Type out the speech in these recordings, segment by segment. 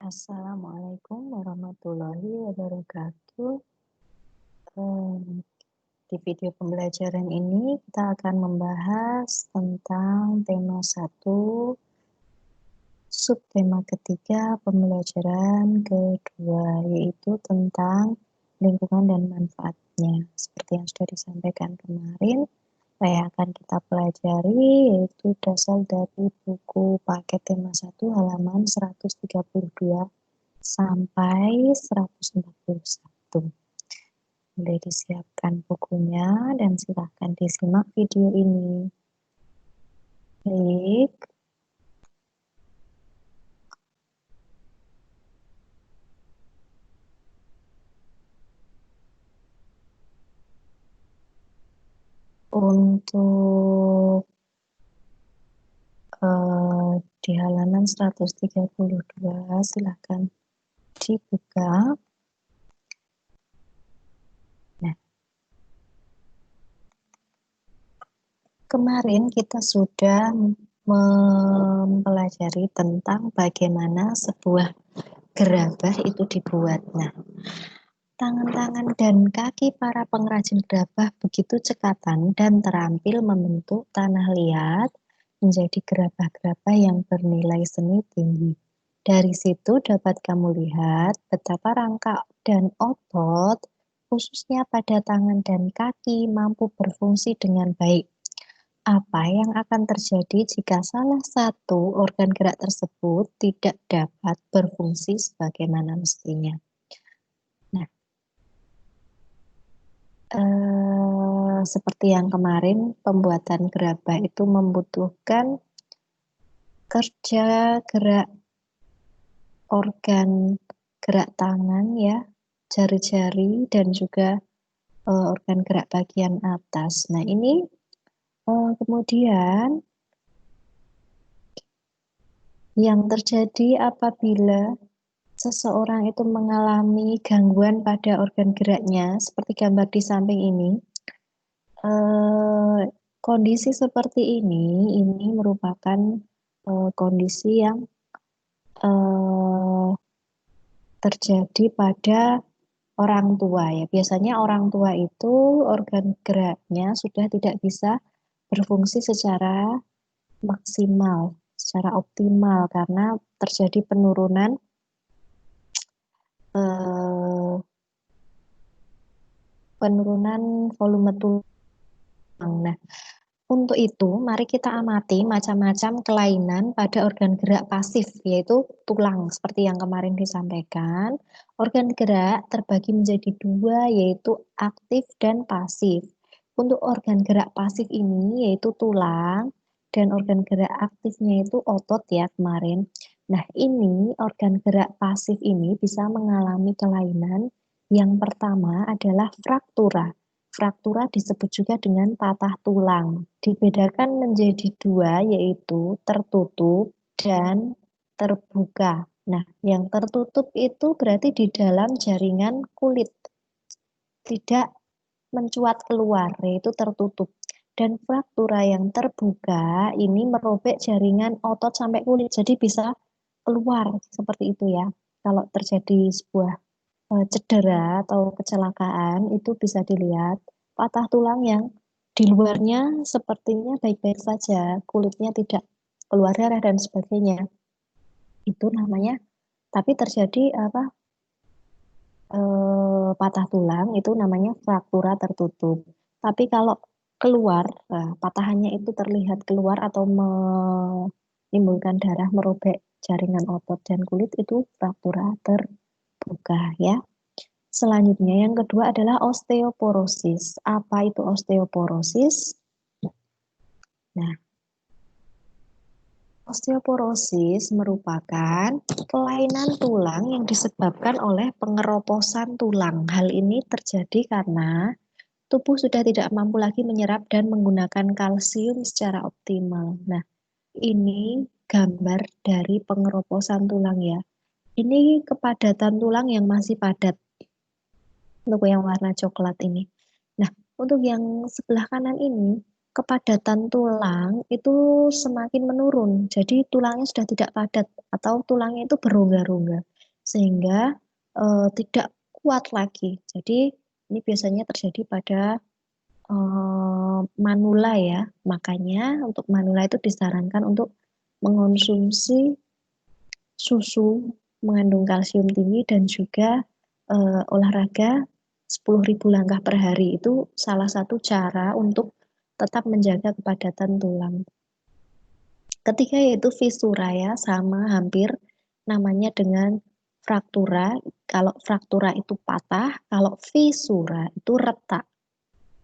Assalamualaikum warahmatullahi wabarakatuh. Di video pembelajaran ini kita akan membahas tentang tema 1, subtema ketiga pembelajaran kedua, yaitu tentang lingkungan dan manfaatnya. Seperti yang sudah disampaikan kemarin, yang akan kita pelajari yaitu dasar dari buku paket tema 1 halaman 132 sampai 141. Boleh disiapkan bukunya dan silakan disimak video ini. Baik. Untuk di halaman 132 silakan dibuka. Nah, kemarin kita sudah mempelajari tentang bagaimana sebuah gerabah itu dibuat. Nah, tangan-tangan dan kaki para pengrajin gerabah begitu cekatan dan terampil membentuk tanah liat menjadi gerabah-gerabah yang bernilai seni tinggi. Dari situ dapat kamu lihat betapa rangka dan otot, khususnya pada tangan dan kaki, mampu berfungsi dengan baik. Apa yang akan terjadi jika salah satu organ gerak tersebut tidak dapat berfungsi sebagaimana mestinya? Nah, seperti yang kemarin, pembuatan gerabah itu membutuhkan kerja gerak organ gerak tangan ya, jari-jari dan juga organ gerak bagian atas. Nah, ini kemudian yang terjadi apabila seseorang itu mengalami gangguan pada organ geraknya, seperti gambar di samping ini, kondisi seperti ini merupakan kondisi yang terjadi pada orang tua ya. Biasanya orang tua itu organ geraknya sudah tidak bisa berfungsi secara maksimal, secara optimal karena terjadi penurunan volume tulang. Nah, untuk itu mari kita amati macam-macam kelainan pada organ gerak pasif, yaitu tulang. Seperti yang kemarin disampaikan, organ gerak terbagi menjadi dua, yaitu aktif dan pasif. Untuk organ gerak pasif ini yaitu tulang, dan organ gerak aktifnya itu otot ya kemarin. Nah, ini organ gerak pasif ini bisa mengalami kelainan. Yang pertama adalah fraktura. Fraktura disebut juga dengan patah tulang. Dibedakan menjadi dua, yaitu tertutup dan terbuka. Nah, yang tertutup itu berarti di dalam jaringan kulit, tidak mencuat keluar, yaitu tertutup. Dan fraktura yang terbuka ini merobek jaringan otot sampai kulit, jadi bisa keluar seperti itu ya. Kalau terjadi sebuah cedera atau kecelakaan itu bisa dilihat patah tulang yang di luarnya sepertinya baik-baik saja, kulitnya tidak keluar darah dan sebagainya. Itu namanya, tapi terjadi apa? Patah tulang itu namanya fraktura tertutup. Tapi kalau keluar, patahannya itu terlihat keluar atau menimbulkan darah, merobek jaringan otot dan kulit, itu fraktura terbuka ya. Selanjutnya yang kedua adalah osteoporosis. Apa itu osteoporosis? Nah, osteoporosis merupakan kelainan tulang yang disebabkan oleh pengeroposan tulang. Hal ini terjadi karena tubuh sudah tidak mampu lagi menyerap dan menggunakan kalsium secara optimal. Nah, ini gambar dari pengeroposan tulang ya. Ini kepadatan tulang yang masih padat. Untuk yang warna coklat ini. Nah, untuk yang sebelah kanan ini, kepadatan tulang itu semakin menurun. Jadi tulangnya sudah tidak padat atau tulangnya itu berongga-rongga. sehingga tidak kuat lagi. Jadi ini biasanya terjadi pada manula ya. Makanya untuk manula itu disarankan untuk mengonsumsi susu mengandung kalsium tinggi dan juga olahraga 10.000 langkah per hari. Itu salah satu cara untuk tetap menjaga kepadatan tulang. Ketiga yaitu fisura ya, sama hampir namanya dengan fraktura. Kalau fraktura itu patah, kalau fisura itu retak.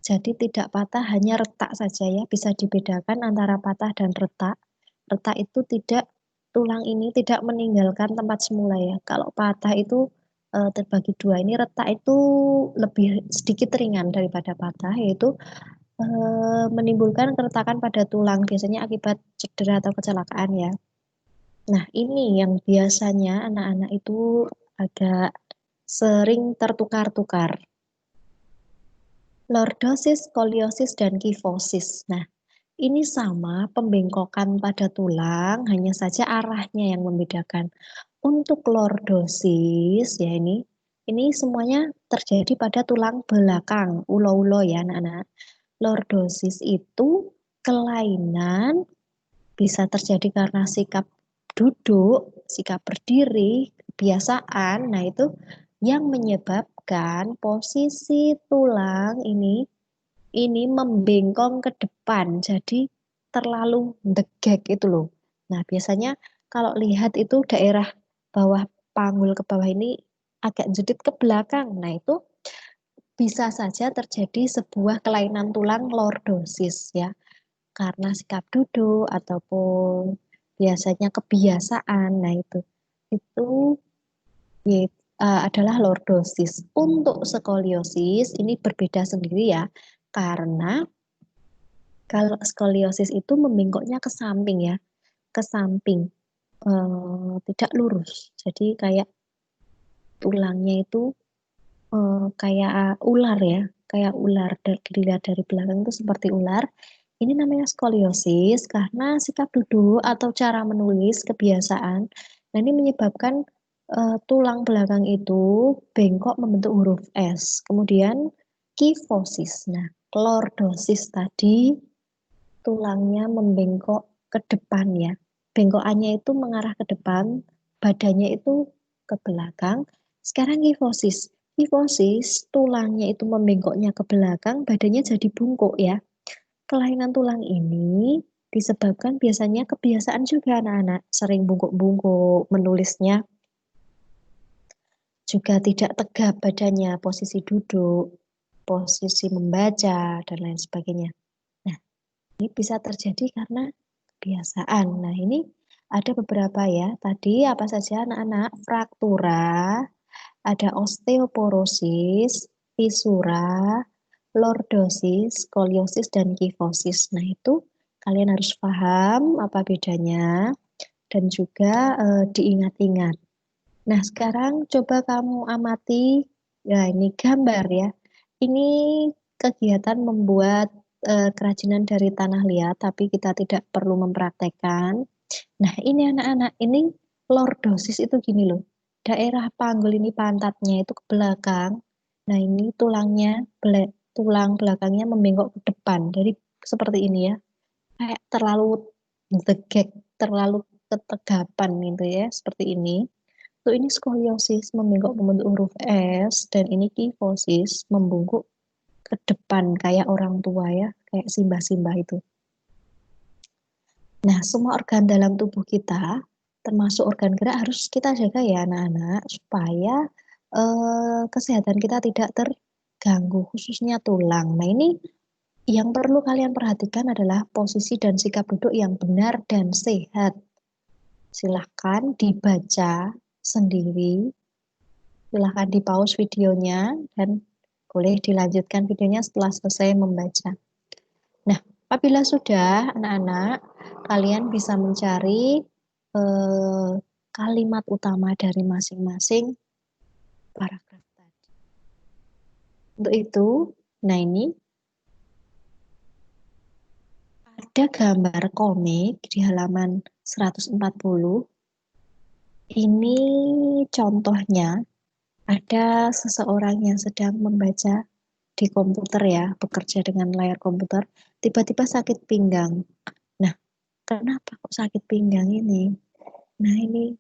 Jadi tidak patah, hanya retak saja ya. Bisa dibedakan antara patah dan retak. Retak itu tidak, tulang ini tidak meninggalkan tempat semula ya. Kalau patah itu terbagi dua. Ini retak itu lebih sedikit ringan daripada patah, yaitu menimbulkan keretakan pada tulang, biasanya akibat cedera atau kecelakaan ya. Nah, ini yang biasanya anak-anak itu agak sering tertukar-tukar. Lordosis, skoliosis, dan kifosis. Nah, ini sama pembengkokan pada tulang, hanya saja arahnya yang membedakan. Untuk lordosis, ya ini semuanya terjadi pada tulang belakang, ulo-ulo ya anak-anak. Lordosis itu kelainan bisa terjadi karena sikap duduk, sikap berdiri, kebiasaan. Nah, itu yang menyebabkan posisi tulang ini membengkong ke depan. Jadi terlalu degek itu loh. Nah, biasanya kalau lihat itu daerah bawah panggul ke bawah ini agak jedit ke belakang. Nah, itu bisa saja terjadi sebuah kelainan tulang lordosis ya, karena sikap duduk ataupun biasanya kebiasaan. Nah, itu adalah lordosis. Untuk skoliosis ini berbeda sendiri ya, karena kalau skoliosis itu membengkoknya ke samping ya, ke samping, tidak lurus. Jadi kayak tulangnya itu kayak ular ya, kayak ular. Dilihat dari belakang itu seperti ular. Ini namanya skoliosis karena sikap duduk atau cara menulis kebiasaan. Nah, ini menyebabkan tulang belakang itu bengkok membentuk huruf S. Kemudian kifosis. Nah, lordosis tadi tulangnya membengkok ke depan ya. Bengkokannya itu mengarah ke depan, badannya itu ke belakang. Sekarang kifosis. Kifosis, tulangnya itu membengkoknya ke belakang, badannya jadi bungkuk ya. Kelainan tulang ini disebabkan biasanya kebiasaan juga anak-anak. Sering bungkuk-bungkuk, menulisnya juga tidak tegap badannya, posisi duduk, posisi membaca, dan lain sebagainya. Nah, ini bisa terjadi karena kebiasaan. Nah, ini ada beberapa ya. Tadi apa saja anak-anak? Fraktura, ada osteoporosis, fisura, lordosis, skoliosis, dan kifosis. Nah, itu kalian harus paham apa bedanya dan juga diingat-ingat. Nah, sekarang coba kamu amati, ya ini gambar ya. Ini kegiatan membuat kerajinan dari tanah liat, tapi kita tidak perlu mempraktekkan. Nah, ini anak-anak, ini lordosis itu gini loh. Daerah panggul ini pantatnya itu ke belakang. Nah, ini tulang belakangnya membengkok ke depan. Jadi seperti ini ya. Kayak terlalu degek, terlalu ketegapan gitu ya, seperti ini. Tuh ini skoliosis membengkok membentuk huruf S dan ini kifosis membungkuk ke depan kayak orang tua ya, kayak simbah-simbah itu. Nah, semua organ dalam tubuh kita, termasuk organ gerak harus kita jaga ya anak-anak, supaya kesehatan kita tidak terganggu, khususnya tulang. Nah, ini yang perlu kalian perhatikan adalah posisi dan sikap duduk yang benar dan sehat. Silahkan dibaca sendiri, silahkan di pause videonya, dan boleh dilanjutkan videonya setelah selesai membaca. Nah, apabila sudah anak-anak, kalian bisa mencari kalimat utama dari masing-masing paragraf tadi. Untuk itu, nah ini ada gambar komik di halaman 140. Ini contohnya ada seseorang yang sedang membaca di komputer ya, bekerja dengan layar komputer, tiba-tiba sakit pinggang. Nah, kenapa kok sakit pinggang ini? Nah, ini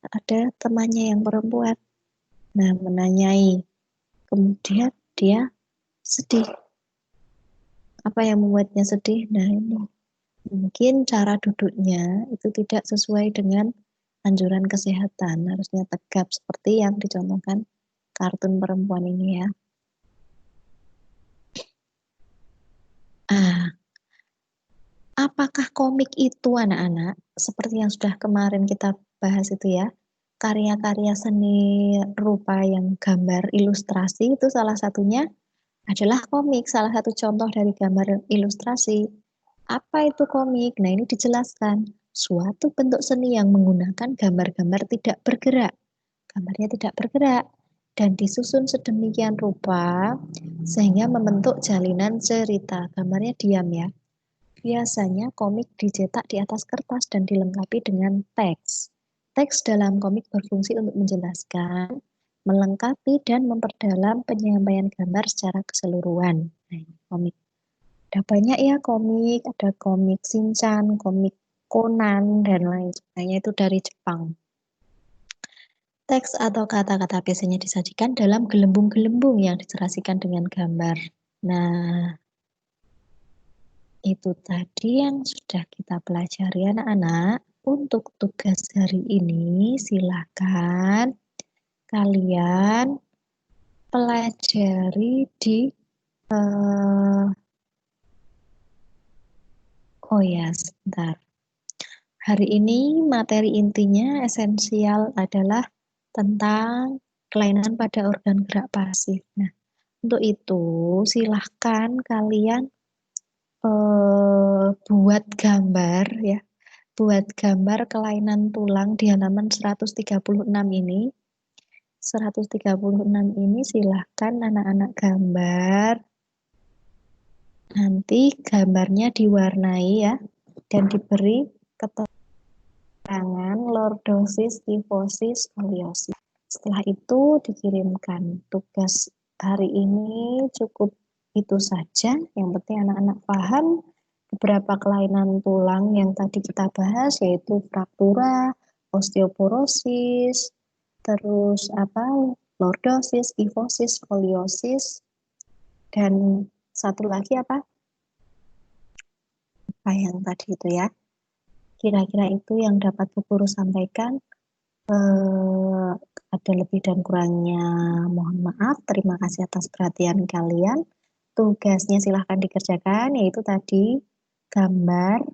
ada temannya yang perempuan. Nah, menanyai. Kemudian dia sedih. Apa yang membuatnya sedih? Nah, ini mungkin cara duduknya itu tidak sesuai dengan anjuran kesehatan. Harusnya tegap seperti yang dicontohkan kartun perempuan ini ya. Ah, apakah komik itu anak-anak, seperti yang sudah kemarin kita bahas itu ya, karya-karya seni rupa yang gambar ilustrasi itu salah satunya adalah komik, salah satu contoh dari gambar ilustrasi. Apa itu komik? Nah, ini dijelaskan. Suatu bentuk seni yang menggunakan gambar-gambar tidak bergerak. Gambarnya tidak bergerak dan disusun sedemikian rupa sehingga membentuk jalinan cerita. Gambarnya diam ya. Biasanya komik dicetak di atas kertas dan dilengkapi dengan teks. Teks dalam komik berfungsi untuk menjelaskan, melengkapi, dan memperdalam penyampaian gambar secara keseluruhan. Nah, ini komik. Ada banyak ya komik, ada komik Shinchan, komik Conan, dan lain sebagainya itu dari Jepang. Teks atau kata-kata biasanya disajikan dalam gelembung-gelembung yang diserasikan dengan gambar. Nah, itu tadi yang sudah kita pelajari anak-anak. Untuk tugas hari ini, silakan kalian pelajari di oh ya, sebentar. Hari ini materi intinya esensial adalah tentang kelainan pada organ gerak pasif. Nah, untuk itu silahkan kalian buat gambar ya, buat gambar kelainan tulang di halaman 136 ini. 136 ini silahkan anak-anak gambar. Nanti gambarnya diwarnai ya dan diberi keterangan lordosis, kifosis, skoliosis. Setelah itu dikirimkan. Tugas hari ini cukup itu saja. Yang penting anak-anak paham beberapa kelainan tulang yang tadi kita bahas, yaitu fraktura, osteoporosis, terus apa, lordosis, kifosis, skoliosis, dan satu lagi apa? Apa yang tadi itu ya? Kira-kira itu yang dapat Bu Guru sampaikan. Ada lebih dan kurangnya mohon maaf. Terima kasih atas perhatian kalian. Tugasnya silahkan dikerjakan, yaitu tadi gambar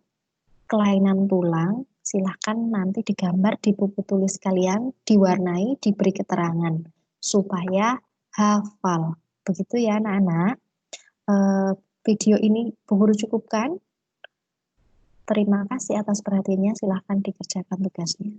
kelainan tulang. Silahkan nanti digambar di buku tulis kalian, diwarnai, diberi keterangan supaya hafal. Begitu ya anak-anak. Eh, Video ini Bu Guru cukupkan. Terima kasih atas perhatiannya. Silahkan dikerjakan tugasnya.